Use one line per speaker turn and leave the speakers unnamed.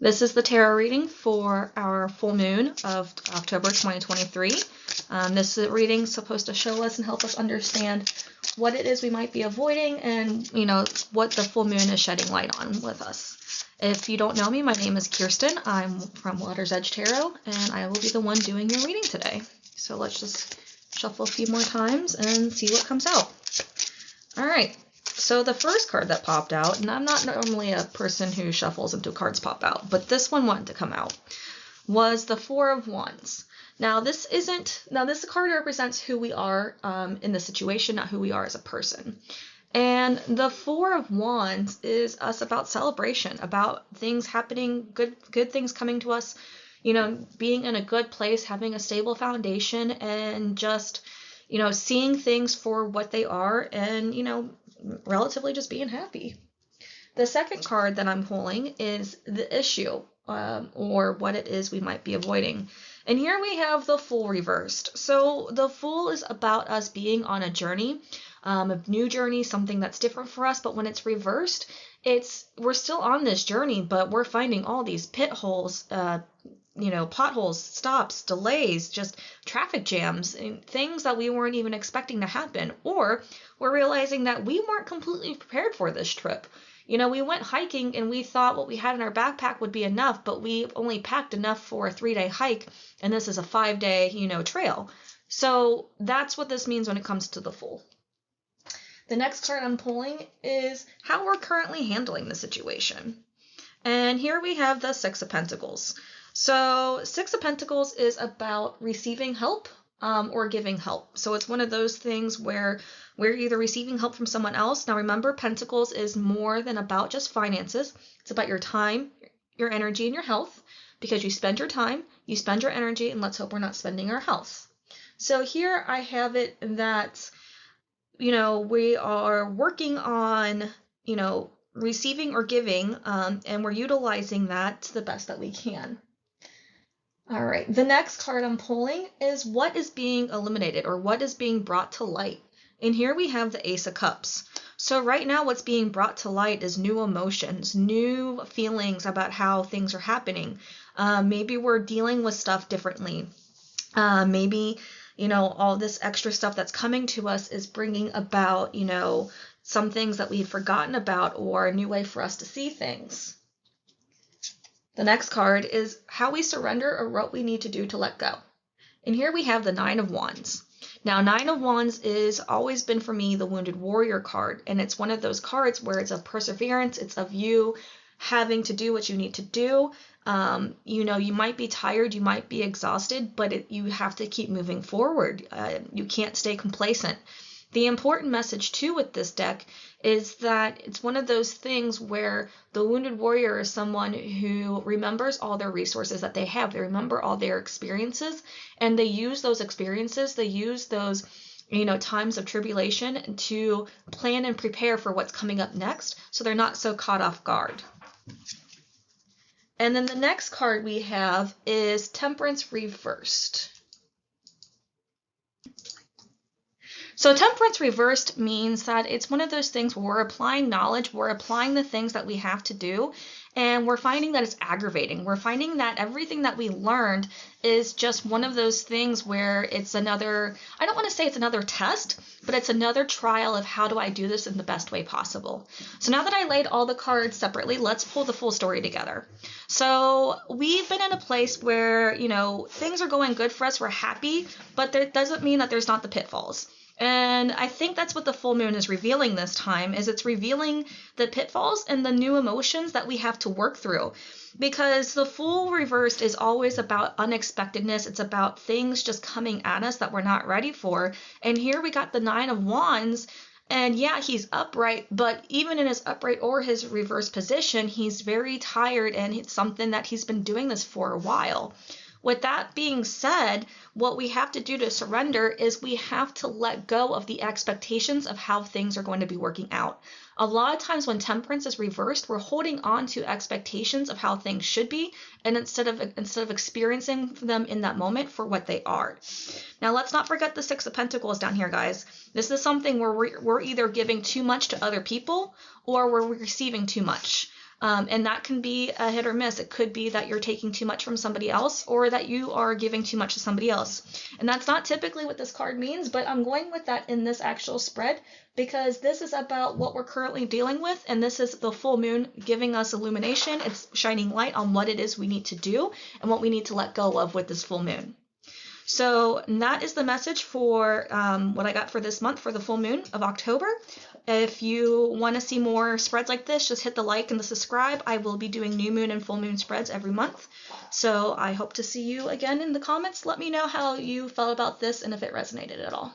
This is the tarot reading for our full moon of October 2023. This reading is supposed to show us and help us understand what it is we might be avoiding and, what the full moon is shedding light on with us. If you don't know me, my name is Kirsten. I'm from Water's Edge Tarot, and I will be the one doing your reading today. So let's just shuffle a few more times and see what comes out. All right. So the first card that popped out, and I'm not normally a person who shuffles until cards pop out, but this one wanted to come out, was the Four of Wands. Now this card represents who we are in the situation, not who we are as a person. And the Four of Wands is us about celebration, about things happening, good things coming to us, being in a good place, having a stable foundation, and just, seeing things for what they are and, relatively just being happy. The second card that I'm pulling is the issue, or what it is we might be avoiding. And here we have the Fool reversed. So the Fool is about us being on a journey, a new journey, something that's different for us. But when it's reversed, we're still on this journey, but we're finding all these pit holes, potholes, stops, delays, just traffic jams, and things that we weren't even expecting to happen. Or we're realizing that we weren't completely prepared for this trip. We went hiking and we thought what we had in our backpack would be enough, but we only packed enough for a 3-day hike, and this is a 5-day, trail. So that's what this means when it comes to the Fool. The next card I'm pulling is how we're currently handling the situation. And here we have the Six of Pentacles. So Six of Pentacles is about receiving help or giving help. So it's one of those things where we're either receiving help from someone else. Now remember, Pentacles is more than about just finances. It's about your time, your energy, and your health, because you spend your time, you spend your energy, and let's hope we're not spending our health. So here I have it that, we are working on, receiving or giving, and we're utilizing that to the best that we can. All right, the next card I'm pulling is what is being eliminated or what is being brought to light. And here we have the Ace of Cups. So right now what's being brought to light is new emotions, new feelings about how things are happening. Maybe we're dealing with stuff differently. Maybe, all this extra stuff that's coming to us is bringing about, some things that we had forgotten about or a new way for us to see things. The next card is how we surrender or what we need to do to let go. And here we have the Nine of Wands. Now, Nine of Wands is always been for me the Wounded Warrior card, and it's one of those cards where it's of perseverance, it's of you having to do what you need to do. You might be tired, you might be exhausted, but you have to keep moving forward. You can't stay complacent. The important message too with this deck is that it's one of those things where the Wounded Warrior is someone who remembers all their resources that they have. They remember all their experiences, and they use those experiences, they use those times of tribulation to plan and prepare for what's coming up next, so they're not so caught off guard. And then the next card we have is Temperance reversed. So Temperance reversed means that it's one of those things where we're applying knowledge, we're applying the things that we have to do, and we're finding that it's aggravating. We're finding that everything that we learned is just one of those things where it's another, I don't want to say it's another test, but it's another trial of how do I do this in the best way possible. So now that I laid all the cards separately, let's pull the full story together. So we've been in a place where, things are going good for us, we're happy, but that doesn't mean that there's not the pitfalls. And I think that's what the full moon is revealing this time, is it's revealing the pitfalls and the new emotions that we have to work through. Because the Fool reversed is always about unexpectedness. It's about things just coming at us that we're not ready for. And here we got the Nine of Wands. And yeah, he's upright, but even in his upright or his reverse position, he's very tired, and it's something that he's been doing this for a while. With that being said, what we have to do to surrender is we have to let go of the expectations of how things are going to be working out. A lot of times when Temperance is reversed, we're holding on to expectations of how things should be, and instead of experiencing them in that moment for what they are. Now, let's not forget the Six of Pentacles down here, guys. This is something where we're either giving too much to other people or we're receiving too much. And that can be a hit or miss. It could be that you're taking too much from somebody else, or that you are giving too much to somebody else. And that's not typically what this card means, but I'm going with that in this actual spread because this is about what we're currently dealing with, and this is the full moon giving us illumination. It's shining light on what it is we need to do and what we need to let go of with this full moon. So that is the message for what I got for this month for the full moon of October. If you want to see more spreads like this, just hit the like and the subscribe. I will be doing new moon and full moon spreads every month. So I hope to see you again in the comments. Let me know how you felt about this and if it resonated at all.